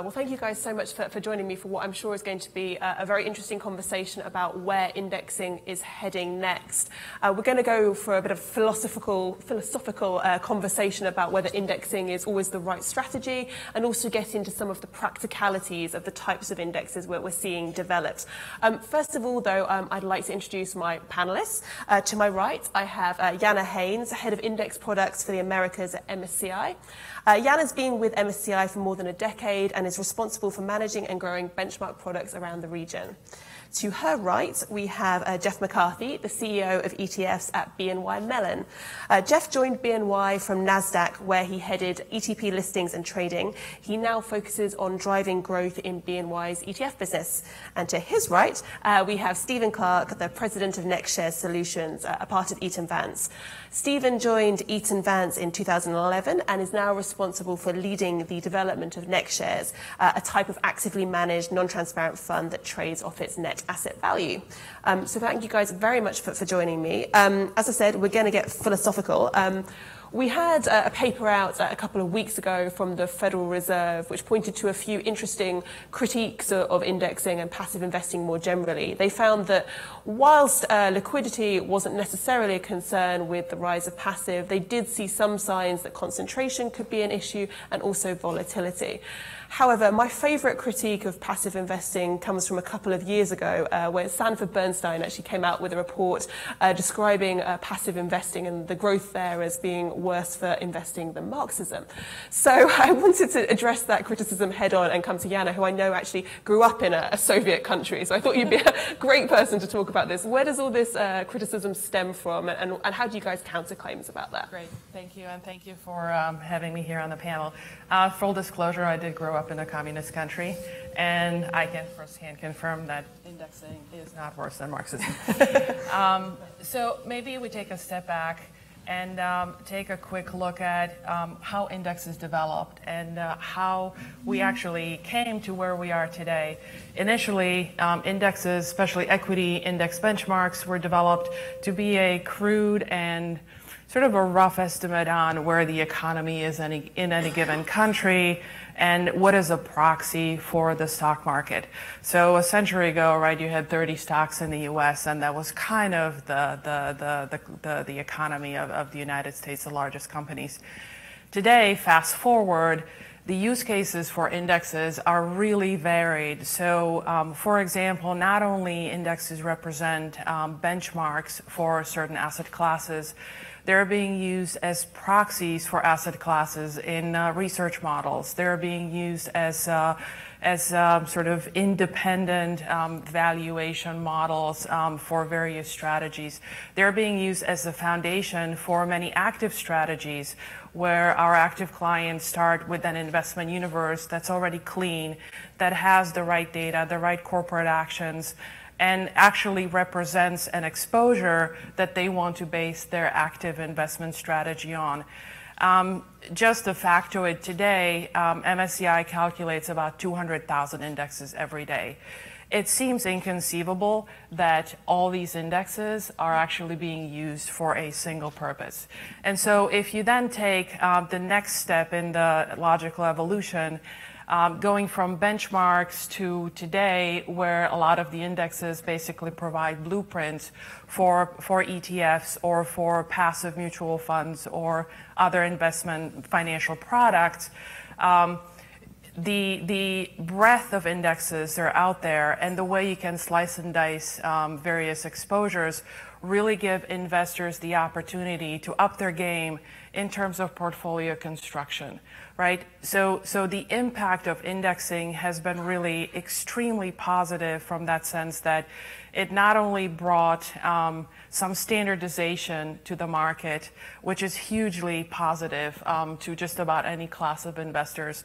Well, thank you guys so much for joining me for what I'm sure is going to be a very interesting conversation about where indexing is heading next. We're going to go for a bit of philosophical conversation about whether indexing is always the right strategy, and also get into some of the practicalities of the types of indexes we're seeing developed. First of all, though, I'd like to introduce my panelists. To my right, I have Jana Haines, Head of Index Products for the Americas at MSCI. Jana's been with MSCI for more than a decade and is responsible for managing and growing benchmark products around the region. To her right, we have Jeff McCarthy, the CEO of ETFs at BNY Mellon. Jeff joined BNY from NASDAQ, where he headed ETP listings and trading. He now focuses on driving growth in BNY's ETF business. And to his right, we have Stephen Clarke, the president of NextShares Solutions, a part of Eaton Vance. Stephen joined Eaton Vance in 2011 and is now responsible for leading the development of NextShares, a type of actively managed, non-transparent fund that trades off its net asset value. So thank you guys very much for joining me. As I said, we're going to get philosophical. We had a paper out a couple of weeks ago from the Federal Reserve which pointed to a few interesting critiques of indexing and passive investing more generally. They found that whilst liquidity wasn't necessarily a concern with the rise of passive, they did see some signs that concentration could be an issue and also volatility. However, my favourite critique of passive investing comes from a couple of years ago, where Sanford Bernstein actually came out with a report describing passive investing and the growth there as being worse for investing than Marxism. So I wanted to address that criticism head on and come to Jana, who I know actually grew up in a Soviet country. So I thought you'd be a great person to talk about this. Where does all this criticism stem from, and how do you guys counter claims about that? Great, thank you, and thank you for having me here on the panel. Full disclosure, I did grow up in a communist country, and I can firsthand confirm that indexing is not worse than Marxism. So maybe we take a step back and take a quick look at how indexes developed and how we actually came to where we are today. Initially, indexes, especially equity index benchmarks, were developed to be a crude and sort of a rough estimate on where the economy is in any given country and what is a proxy for the stock market. So a century ago, right, you had 30 stocks in the U.S. and that was kind of the economy of the United States, the largest companies. Today, fast forward, the use cases for indexes are really varied. So, for example, not only indexes represent benchmarks for certain asset classes, they're being used as proxies for asset classes in research models. They're being used as sort of independent valuation models for various strategies. They're being used as a foundation for many active strategies where our active clients start with an investment universe that's already clean, that has the right data, the right corporate actions, and actually represents an exposure that they want to base their active investment strategy on. Just a factoid today, MSCI calculates about 200,000 indexes every day. It seems inconceivable that all these indexes are actually being used for a single purpose. And so if you then take the next step in the logical evolution, going from benchmarks to today, where a lot of the indexes basically provide blueprints for ETFs or for passive mutual funds or other investment financial products, the breadth of indexes that are out there and the way you can slice and dice various exposures really give investors the opportunity to up their game in terms of portfolio construction, right? So the impact of indexing has been really extremely positive from that sense that it not only brought some standardization to the market, which is hugely positive to just about any class of investors,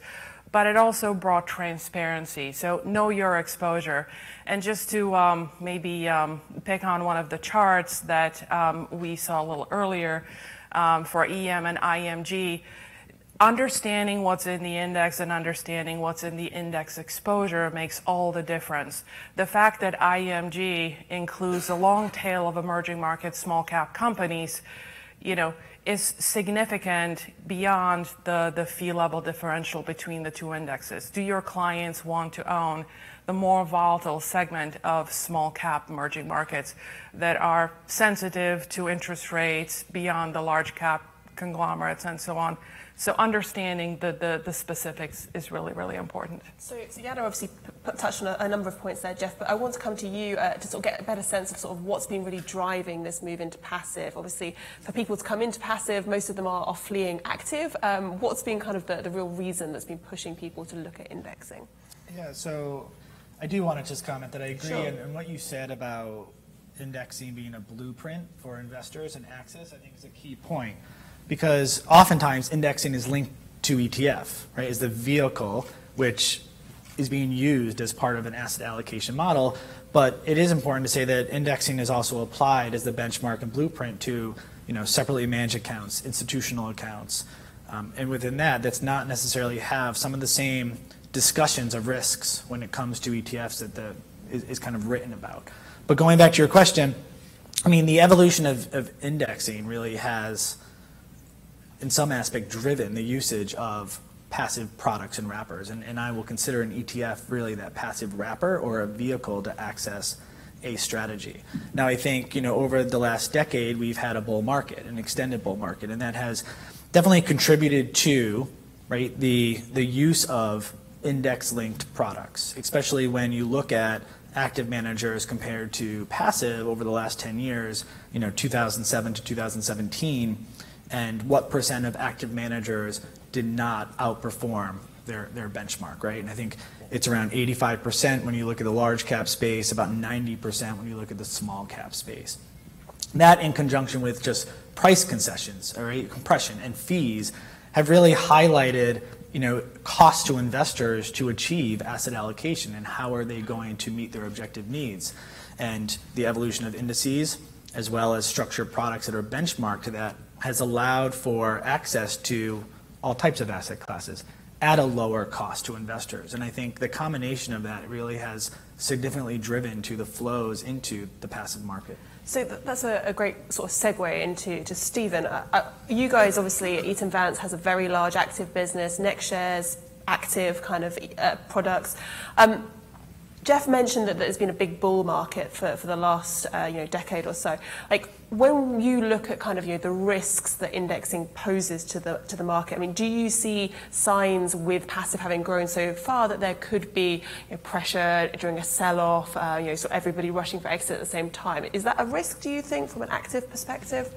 but it also brought transparency. So know your exposure. And just to maybe pick on one of the charts that we saw a little earlier for EM and IMG, understanding what's in the index and understanding what's in the index exposure makes all the difference. The fact that IMG includes a long tail of emerging market small cap companies, you know, is significant beyond the fee level differential between the two indexes. Do your clients want to own the more volatile segment of small cap emerging markets that are sensitive to interest rates beyond the large cap conglomerates and so on? So understanding the specifics is really, really important. So Jana obviously touched on a number of points there, Jeff, but I want to come to you to sort of get a better sense of sort of what's been really driving this move into passive. Obviously, for people to come into passive, most of them are fleeing active. What's been kind of the real reason that's been pushing people to look at indexing? Yeah, so I do want to just comment that I agree Sure. in what you said about indexing being a blueprint for investors and access, I think is a key point. Because oftentimes indexing is linked to ETF, right, is the vehicle which is being used as part of an asset allocation model. But it is important to say that indexing is also applied as the benchmark and blueprint to, separately managed accounts, institutional accounts. And within that, that's not necessarily have some of the same discussions of risks when it comes to ETFs that is kind of written about. But going back to your question, I mean, the evolution of indexing really has, in some aspect, driven the usage of passive products and wrappers. And I will consider an ETF really that passive wrapper or a vehicle to access a strategy. Now, I think, over the last decade, we've had a bull market, an extended bull market, and that has definitely contributed to, right, the use of index-linked products, especially when you look at active managers compared to passive over the last 10 years, 2007 to 2017, and what percent of active managers did not outperform their benchmark, right? And I think it's around 85% when you look at the large cap space, about 90% when you look at the small cap space. That, in conjunction with just price concessions, right, compression and fees, have really highlighted, cost to investors to achieve asset allocation and how are they going to meet their objective needs. And the evolution of indices, as well as structured products that are benchmarked to that, has allowed for access to all types of asset classes at a lower cost to investors. And I think the combination of that really has significantly driven to the flows into the passive market. So that's a great sort of segue into Stephen. You guys, obviously, Eaton Vance has a very large active business, NextShares, active kind of products. Jeff mentioned that there's been a big bull market for the last decade or so. Like, when you look at kind of the risks that indexing poses to the market, I mean, do you see signs with passive having grown so far that there could be pressure during a sell-off, sort of everybody rushing for exit at the same time? Is that a risk, do you think, from an active perspective?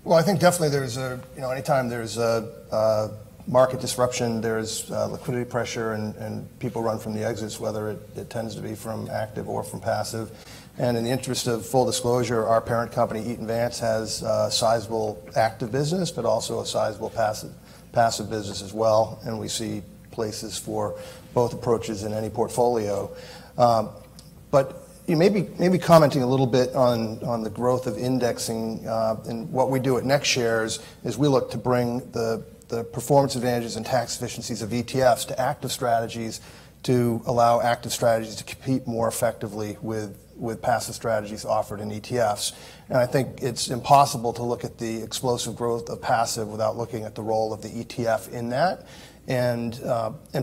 Well, I think definitely there's anytime there's a market disruption, there's liquidity pressure, and people run from the exits, whether it tends to be from active or from passive. And in the interest of full disclosure, our parent company, Eaton Vance, has a sizable active business, but also a sizable passive business as well. And we see places for both approaches in any portfolio. But maybe commenting a little bit on the growth of indexing, and what we do at NextShares is we look to bring the performance advantages and tax efficiencies of ETFs to active strategies to allow active strategies to compete more effectively with passive strategies offered in ETFs. And I think it's impossible to look at the explosive growth of passive without looking at the role of the ETF in that. And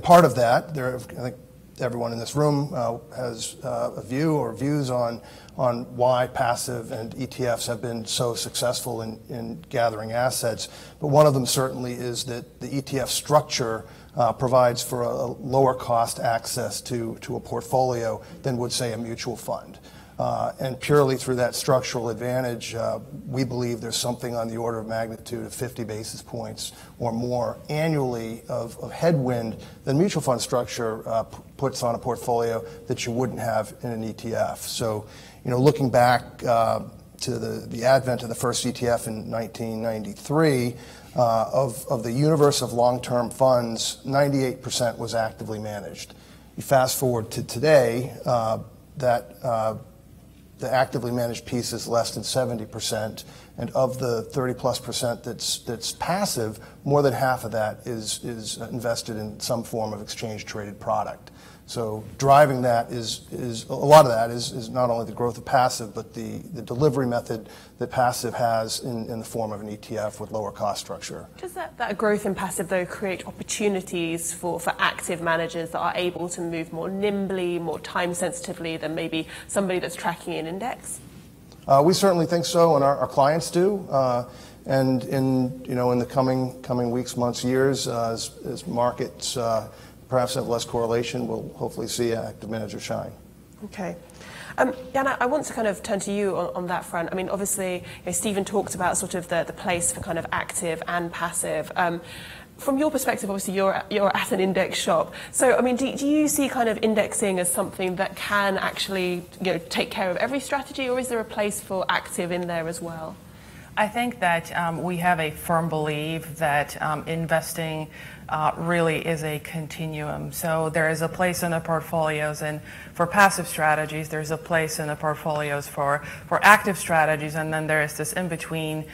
part of that, I think everyone in this room has a view or views on why passive and ETFs have been so successful in gathering assets. But one of them certainly is that the ETF structure provides for a lower cost access to a portfolio than would, say, a mutual fund. And purely through that structural advantage, we believe there's something on the order of magnitude of 50 basis points or more annually of headwind that mutual fund structure puts on a portfolio that you wouldn't have in an ETF. So, looking back to the advent of the first ETF in 1993, of the universe of long-term funds, 98% was actively managed. You fast forward to today, the actively managed piece is less than 70%, and of the 30+% that's passive, more than half of that is invested in some form of exchange-traded product. So driving that is a lot of that is not only the growth of passive, but the delivery method that passive has in the form of an ETF with lower cost structure. Does that growth in passive, though, create opportunities for active managers that are able to move more nimbly, more time sensitively than maybe somebody that's tracking an index? We certainly think so, and our clients do. And in the coming weeks, months, years, as markets perhaps have less correlation, we'll hopefully see active managers shine. Okay. Jana, I want to kind of turn to you on that front. I mean, obviously, Stephen talked about sort of the place for kind of active and passive. From your perspective, obviously, you're at an index shop. So, I mean, do you see kind of indexing as something that can actually, take care of every strategy, or is there a place for active in there as well? I think that we have a firm belief that investing really is a continuum. So there is a place in the portfolios, and for passive strategies, there's a place in the portfolios for active strategies, and then there is this in-between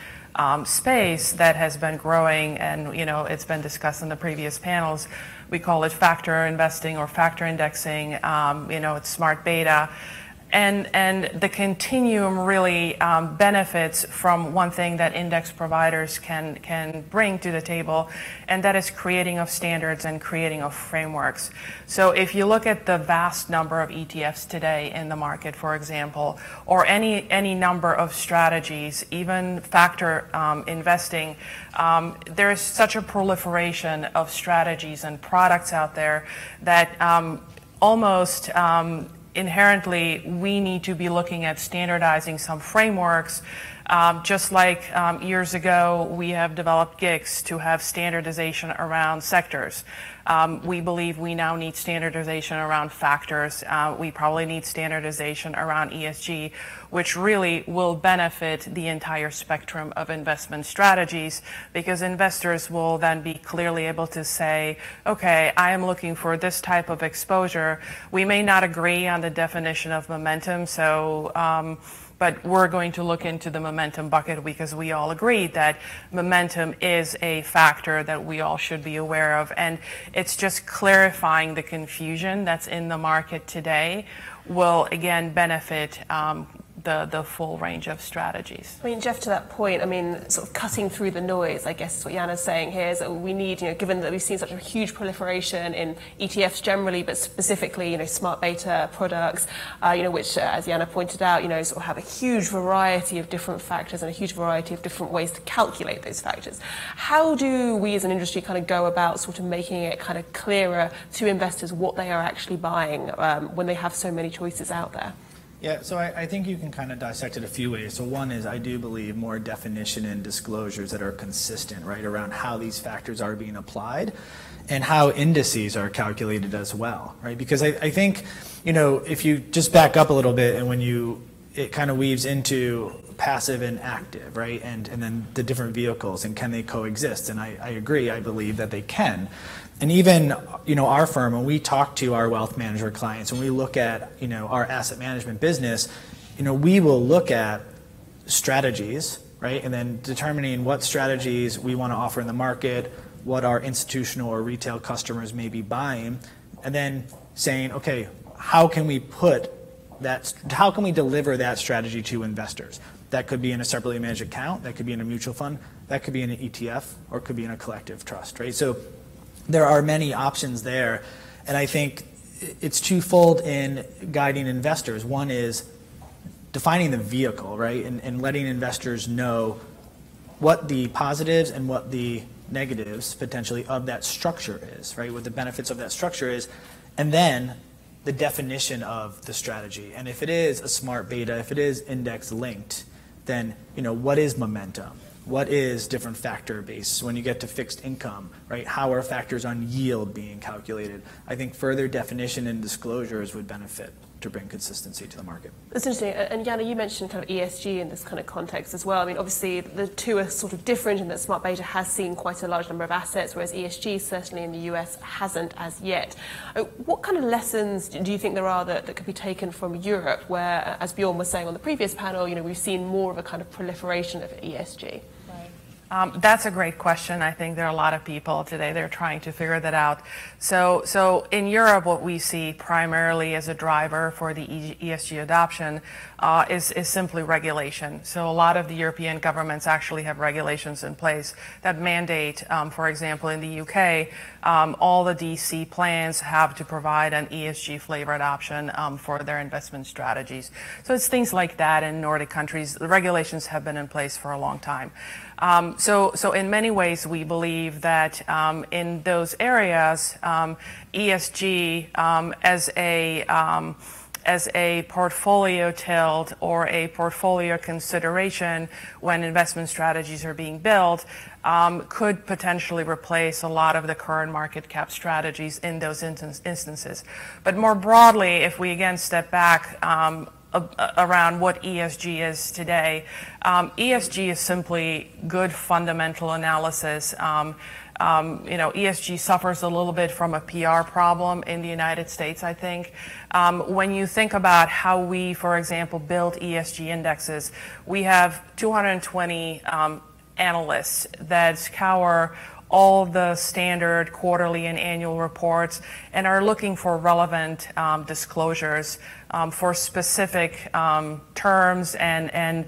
space that has been growing, and it's been discussed in the previous panels. We call it factor investing or factor indexing. It's smart beta. And the continuum really benefits from one thing that index providers can bring to the table, and that is creating of standards and creating of frameworks. So if you look at the vast number of ETFs today in the market, for example, or any number of strategies, even factor investing, there is such a proliferation of strategies and products out there that almost inherently, we need to be looking at standardizing some frameworks. Just like years ago, we have developed GICS to have standardization around sectors. We believe we now need standardization around factors. We probably need standardization around ESG, which really will benefit the entire spectrum of investment strategies, because investors will then be clearly able to say, okay, I am looking for this type of exposure. We may not agree on the definition of momentum, but we're going to look into the momentum bucket because we all agree that momentum is a factor that we all should be aware of. And it's just clarifying the confusion that's in the market today will, again, benefit the full range of strategies. I mean, Jeff, to that point, I mean, sort of cutting through the noise, I guess is what Jana's saying here, is that we need, given that we've seen such a huge proliferation in ETFs generally, but specifically, smart beta products, which, as Jana pointed out, sort of have a huge variety of different factors and a huge variety of different ways to calculate those factors. How do we as an industry kind of go about sort of making it kind of clearer to investors what they are actually buying when they have so many choices out there? Yeah, so I think you can kind of dissect it a few ways. So one is I do believe more definition and disclosures that are consistent, right, around how these factors are being applied and how indices are calculated as well, right? Because I think, if you just back up a little bit and it kind of weaves into passive and active, right? And then the different vehicles and can they coexist? And I agree, I believe that they can. And even, our firm, when we talk to our wealth manager clients, when we look at, our asset management business, we will look at strategies, right? And then determining what strategies we want to offer in the market, what our institutional or retail customers may be buying, and then saying, okay, how can we deliver that strategy to investors? That could be in a separately managed account, that could be in a mutual fund, that could be in an ETF, or it could be in a collective trust, right? So there are many options there, and I think it's twofold in guiding investors. One is defining the vehicle, right, and letting investors know what the positives and what the negatives potentially of that structure is, right, what the benefits of that structure is, and then the definition of the strategy. And if it is a smart beta, if it is index linked, then what is momentum? What is different factor based? When you get to fixed income, right? How are factors on yield being calculated? I think further definition and disclosures would benefit to bring consistency to the market. That's interesting. And Jana, you mentioned kind of ESG in this kind of context as well. I mean, obviously the two are sort of different in that smart beta has seen quite a large number of assets, whereas ESG certainly in the US hasn't as yet. What kind of lessons do you think there are that could be taken from Europe, where, as Bjorn was saying on the previous panel, we've seen more of a kind of proliferation of ESG? That's a great question. I think there are a lot of people today, they're trying to figure that out. So in Europe, what we see primarily as a driver for the ESG adoption is simply regulation. So a lot of the European governments actually have regulations in place that mandate, for example, in the UK, all the DC plans have to provide an ESG flavored option for their investment strategies. So it's things like that in Nordic countries. The regulations have been in place for a long time. So in many ways, we believe that in those areas, ESG as a portfolio tilt or a portfolio consideration when investment strategies are being built could potentially replace a lot of the current market cap strategies in those instances. But more broadly, if we again step back around what ESG is today, ESG is simply good fundamental analysis. ESG suffers a little bit from a PR problem in the United States, I think. When you think about how we, for example, build ESG indexes, we have 220 analysts that scour all the standard quarterly and annual reports and are looking for relevant disclosures for specific terms and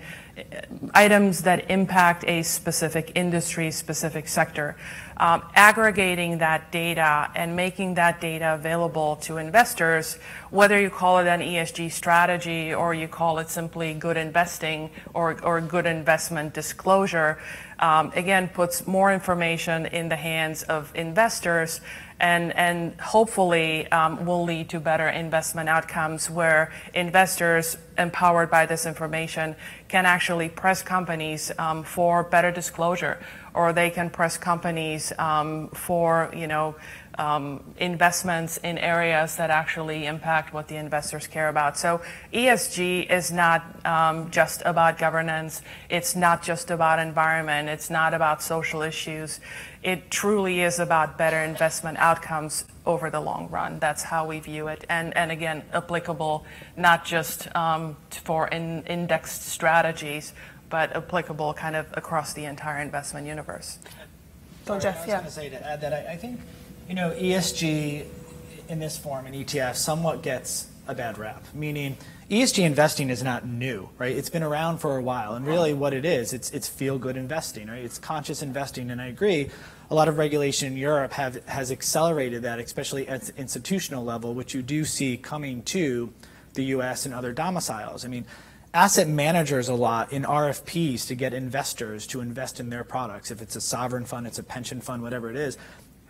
items that impact a specific industry, specific sector. Aggregating that data and making that data available to investors, whether you call it an ESG strategy or you call it simply good investing or good investment disclosure, again, puts more information in the hands of investors and hopefully will lead to better investment outcomes where investors empowered by this information can actually press companies for better disclosure, or they can press companies for investments in areas that actually impact what the investors care about. So ESG is not just about governance. It's not just about environment. It's not about social issues. It truly is about better investment outcomes over the long run. That's how we view it. And again, applicable not just for indexed strategies, but applicable kind of across the entire investment universe. Go, Jeff. I was going to say, to add that, I think ESG in this form in ETF somewhat gets a bad rap, meaning ESG investing is not new, right? It's been around for a while, and really what it is, it's feel-good investing, right? It's conscious investing, and I agree, a lot of regulation in Europe has accelerated that, especially at the institutional level, which you do see coming to the U.S. and other domiciles. I mean, asset managers a lot in RFPs to get investors to invest in their products. If it's a sovereign fund, it's a pension fund, whatever it is.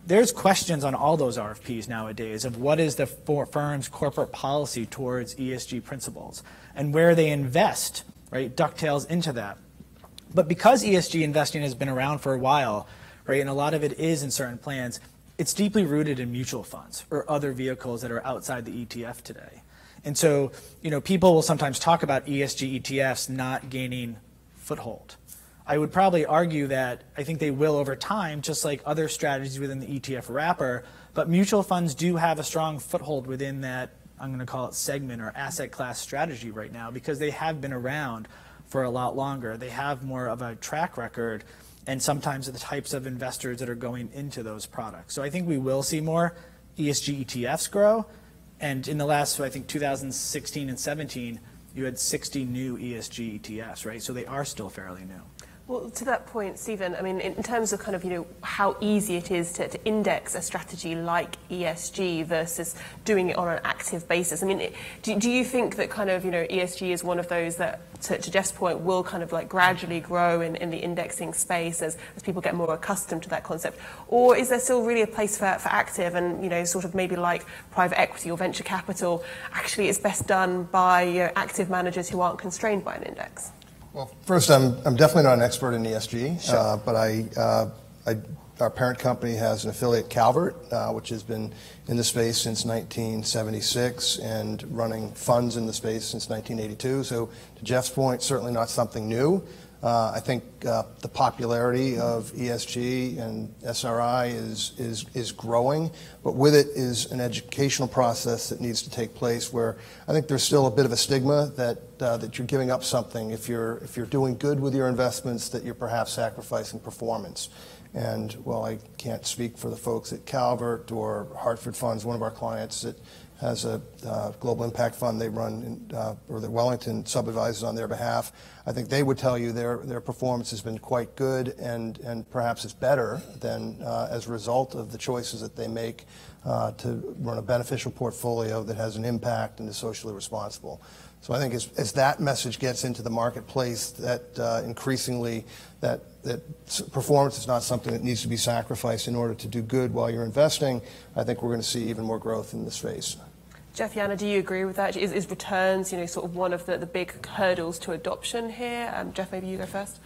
There's questions on all those RFPs nowadays of what is the firm's corporate policy towards ESG principles and where they invest, right, ducktails into that. But because ESG investing has been around for a while, right, and a lot of it is in certain plans, it's deeply rooted in mutual funds or other vehicles that are outside the ETF today. And so, people will sometimes talk about ESG ETFs not gaining foothold. I would probably argue that I think they will over time, just like other strategies within the ETF wrapper, but mutual funds do have a strong foothold within that, I'm going to call it segment or asset class strategy right now, because they have been around for a lot longer. They have more of a track record and sometimes the types of investors that are going into those products. So I think we will see more ESG ETFs grow. And in the last, I think, 2016 and 17, you had 60 new ESG ETFs, right? So they are still fairly new. Well, to that point, Stephen, I mean, in terms of kind of, how easy it is to index a strategy like ESG versus doing it on an active basis, I mean, do you think that kind of, ESG is one of those that, to Jeff's point, will kind of like gradually grow in the indexing space as people get more accustomed to that concept? Or is there still really a place for active and, sort of maybe like private equity or venture capital, actually it's best done by active managers who aren't constrained by an index? Well, first, I'm definitely not an expert in ESG, Sure. But our parent company has an affiliate, Calvert, which has been in the space since 1976 and running funds in the space since 1982. So to Jeff's point, certainly not something new. I think the popularity of ESG and SRI is growing, but with it is an educational process that needs to take place where I think there's still a bit of a stigma that you're giving up something if you're doing good with your investments, that you're perhaps sacrificing performance. And while I can't speak for the folks at Calvert or Hartford Funds, one of our clients that has a global impact fund they run, or that Wellington sub-advises on their behalf, I think they would tell you their performance has been quite good, and perhaps it's better than as a result of the choices that they make to run a beneficial portfolio that has an impact and is socially responsible. So I think as that message gets into the marketplace, that increasingly that performance is not something that needs to be sacrificed in order to do good while you're investing, I think we're going to see even more growth in this space. Jeff, Jana, do you agree with that? Is returns, sort of one of the big hurdles to adoption here? Jeff, maybe you go first.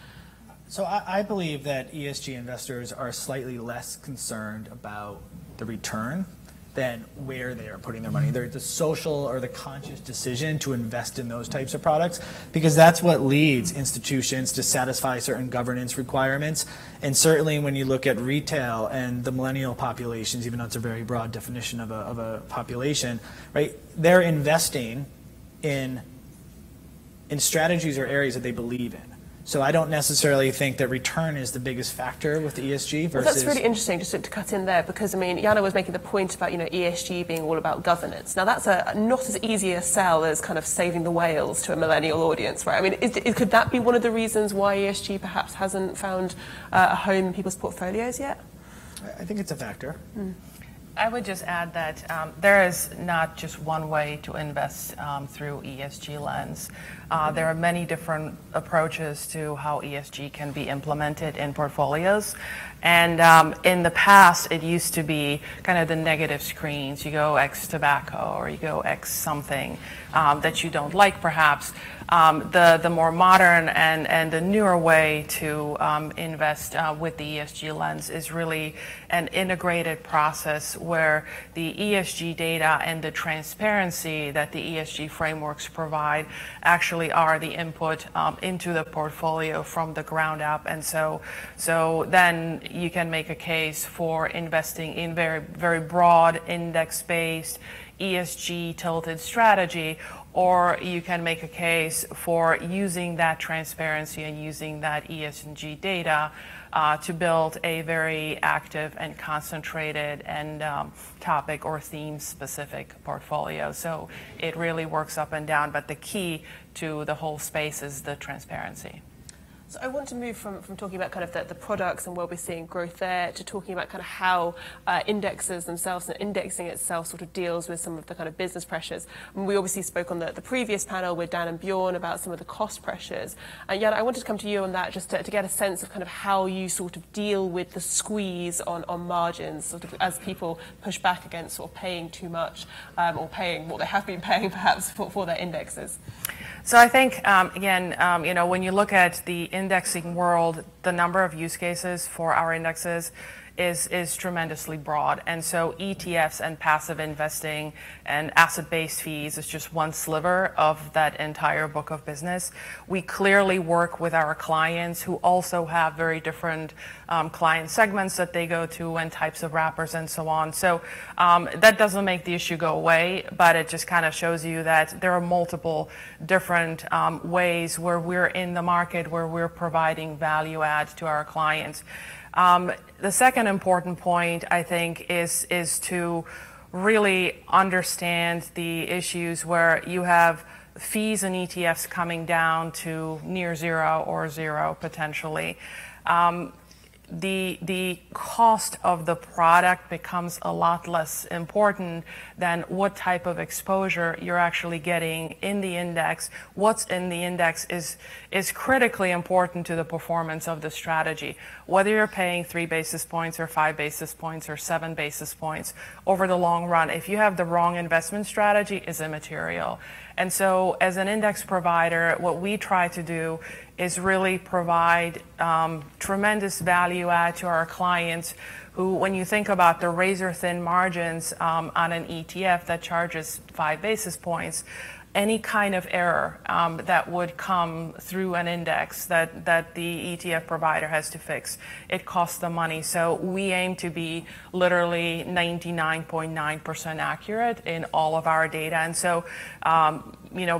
So I believe that ESG investors are slightly less concerned about the return than where they are putting their money. They're the social or the conscious decision to invest in those types of products, because that's what leads institutions to satisfy certain governance requirements. And certainly when you look at retail and the millennial populations, even though it's a very broad definition of a population, right? They're investing in strategies or areas that they believe in. So I don't necessarily think that return is the biggest factor with the ESG versus... Well, that's really interesting, just to cut in there, because, I mean, Jana was making the point about, ESG being all about governance. Now, that's not as easy a sell as kind of saving the whales to a millennial audience, right? I mean, could that be one of the reasons why ESG perhaps hasn't found a home in people's portfolios yet? I think it's a factor. I would just add that there is not just one way to invest through ESG lens. There are many different approaches to how ESG can be implemented in portfolios. And in the past, it used to be kind of the negative screens. You go X tobacco or you go X something that you don't like, perhaps. The more modern and the newer way to invest with the ESG lens is really an integrated process where the ESG data and the transparency that the ESG frameworks provide actually are the input into the portfolio from the ground up. And so then you can make a case for investing in very, very broad index-based ESG tilted strategy, or you can make a case for using that transparency and using that ESG data to build a very active and concentrated and topic or theme specific portfolio. So it really works up and down, but the key to the whole space is the transparency. So I want to move from talking about kind of the products and where we're seeing growth there to talking about kind of how indexes themselves and indexing itself sort of deals with some of the kind of business pressures. And we obviously spoke on the previous panel with Dan and Bjorn about some of the cost pressures. And Jana, I wanted to come to you on that just to get a sense of kind of how you sort of deal with the squeeze on margins, sort of as people push back against sort of paying too much or paying what they have been paying perhaps for their indexes. So I think, again, when you look at the indexing world, the number of use cases for our indexes is tremendously broad. And so ETFs and passive investing and asset-based fees is just one sliver of that entire book of business. We clearly work with our clients who also have very different client segments that they go to and types of wrappers and so on. So that doesn't make the issue go away, but it just kind of shows you that there are multiple different ways where we're in the market, where we're providing value add to our clients. The second important point, I think, is to really understand the issues where you have fees and ETFs coming down to near zero or zero potentially. The cost of the product becomes a lot less important than what type of exposure you're actually getting in the index. What's in the index is critically important to the performance of the strategy. Whether you're paying 3 basis points or 5 basis points or 7 basis points over the long run, if you have the wrong investment strategy, is immaterial. And so as an index provider, what we try to do is really provide tremendous value add to our clients who, when you think about the razor thin margins on an ETF that charges 5 basis points, any kind of error that would come through an index that the ETF provider has to fix, it costs them money. So we aim to be literally 99.9% accurate in all of our data. And so,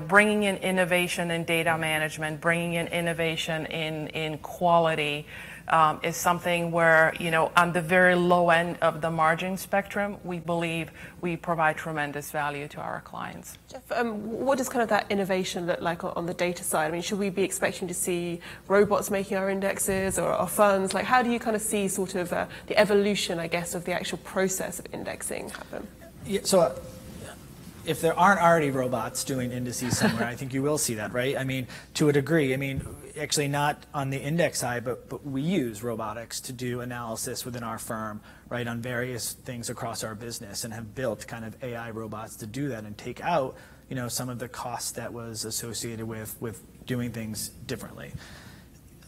bringing in innovation in data management, bringing in innovation in quality, is something where, on the very low end of the margin spectrum, we believe we provide tremendous value to our clients. Jeff, what does kind of that innovation look like on the data side? I mean, should we be expecting to see robots making our indexes or funds? Like, how do you kind of see sort of the evolution, I guess, of the actual process of indexing happen? Yeah, so if there aren't already robots doing indices somewhere, I think you will see that, right? I mean, to a degree. I mean, actually not on the index side, but we use robotics to do analysis within our firm, right, on various things across our business, and have built kind of AI robots to do that and take out, some of the costs that was associated with doing things differently.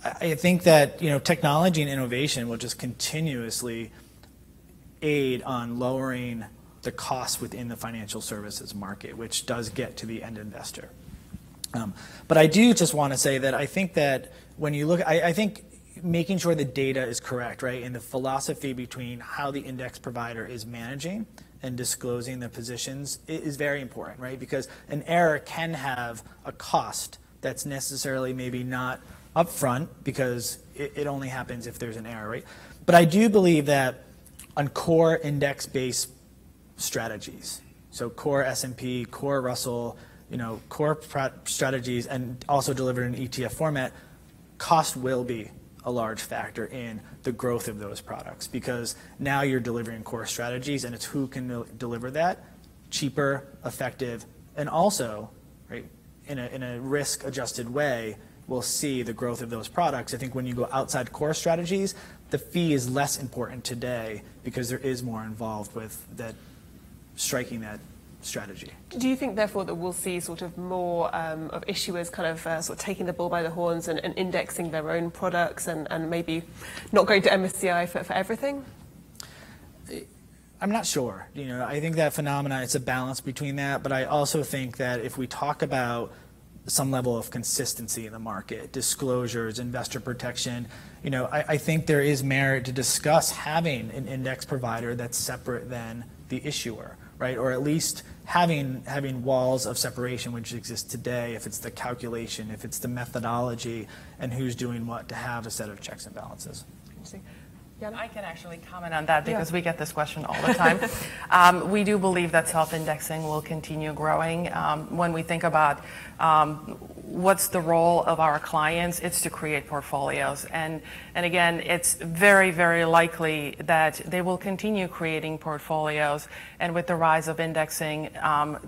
I think that, technology and innovation will just continuously aid on lowering the costs within the financial services market, which does get to the end investor. But I do just want to say that I think that when you look, I think making sure the data is correct, right, and the philosophy between how the index provider is managing and disclosing the positions is very important, right? Because an error can have a cost that's necessarily maybe not upfront, because it only happens if there's an error, right? But I do believe that on core index-based strategies, so core S&P, core Russell, core strategies, and also delivered in ETF format, cost will be a large factor in the growth of those products, because now you're delivering core strategies, and it's who can deliver that cheaper, effective, and also, right, in a risk-adjusted way, we'll see the growth of those products. I think when you go outside core strategies, the fee is less important today because there is more involved with that, striking that strategy. Do you think, therefore, that we'll see sort of more of issuers kind of sort of taking the bull by the horns and indexing their own products and maybe not going to MSCI for everything? I'm not sure. I think that phenomena, it's a balance between that, but I also think that if we talk about some level of consistency in the market, disclosures, investor protection, I think there is merit to discuss having an index provider that's separate than the issuer, right? Or at least having walls of separation which exist today, if it's the calculation, if it's the methodology, and who's doing what, to have a set of checks and balances. Interesting. I can actually comment on that because we get this question all the time. We do believe that self-indexing will continue growing. When we think about what's the role of our clients, it's to create portfolios. And again, it's very, very likely that they will continue creating portfolios. And with the rise of indexing,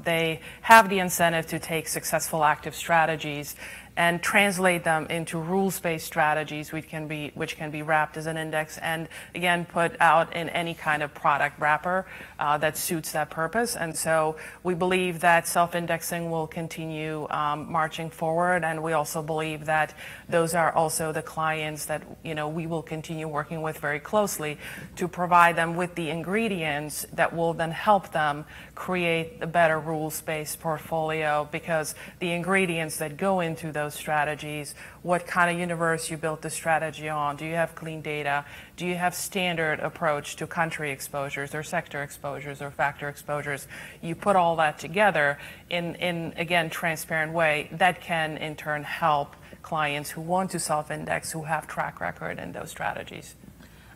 they have the incentive to take successful active strategies and translate them into rules-based strategies which can be wrapped as an index and, again, put out in any kind of product wrapper that suits that purpose. And so we believe that self-indexing will continue marching forward, and we also believe that those are also the clients that we will continue working with very closely to provide them with the ingredients that will then help them create a better rules-based portfolio, because the ingredients that go into those strategies, what kind of universe you built the strategy on, do you have clean data, do you have standard approach to country exposures or sector exposures or factor exposures, you put all that together in again, transparent way that can in turn help clients who want to self-index, who have track record in those strategies.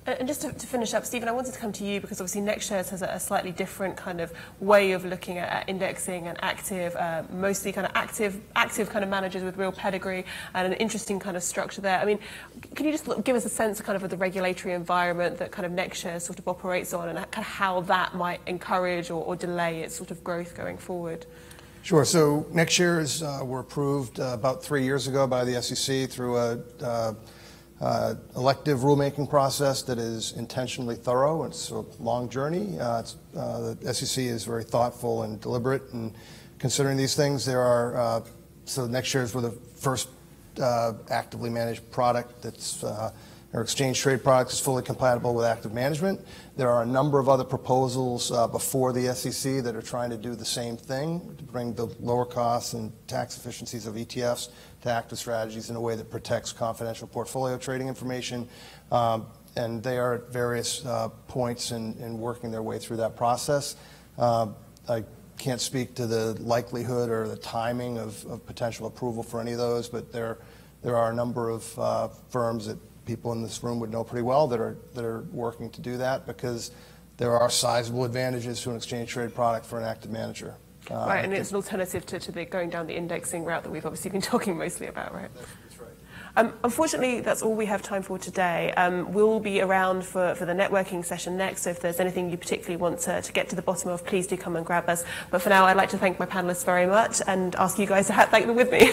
And just to finish up, Stephen, I wanted to come to you because obviously NextShares has a slightly different kind of way of looking at indexing and active, mostly kind of active kind of managers with real pedigree and an interesting kind of structure there. I mean, can you just give us a sense of kind of the regulatory environment that kind of NextShares sort of operates on, and kind of how that might encourage or delay its sort of growth going forward? Sure. So NextShares were approved about 3 years ago by the SEC through a elective rulemaking process that is intentionally thorough. It's a long journey. The SEC is very thoughtful and deliberate in considering these things. There are so NextShares were the first actively managed product that's Our exchange trade product is fully compatible with active management. There are a number of other proposals before the SEC that are trying to do the same thing, to bring the lower costs and tax efficiencies of ETFs to active strategies in a way that protects confidential portfolio trading information. And they are at various points in working their way through that process. I can't speak to the likelihood or the timing of potential approval for any of those, but there are a number of firms that people in this room would know pretty well that are working to do that, because there are sizable advantages to an exchange trade product for an active manager. Right, and it's an alternative to the going down the indexing route that we've obviously been talking mostly about, right? That's right. Unfortunately, that's all we have time for today. We'll be around for the networking session next, so if there's anything you particularly want to get to the bottom of, please do come and grab us. But for now, I'd like to thank my panelists very much and ask you guys to thank them with me.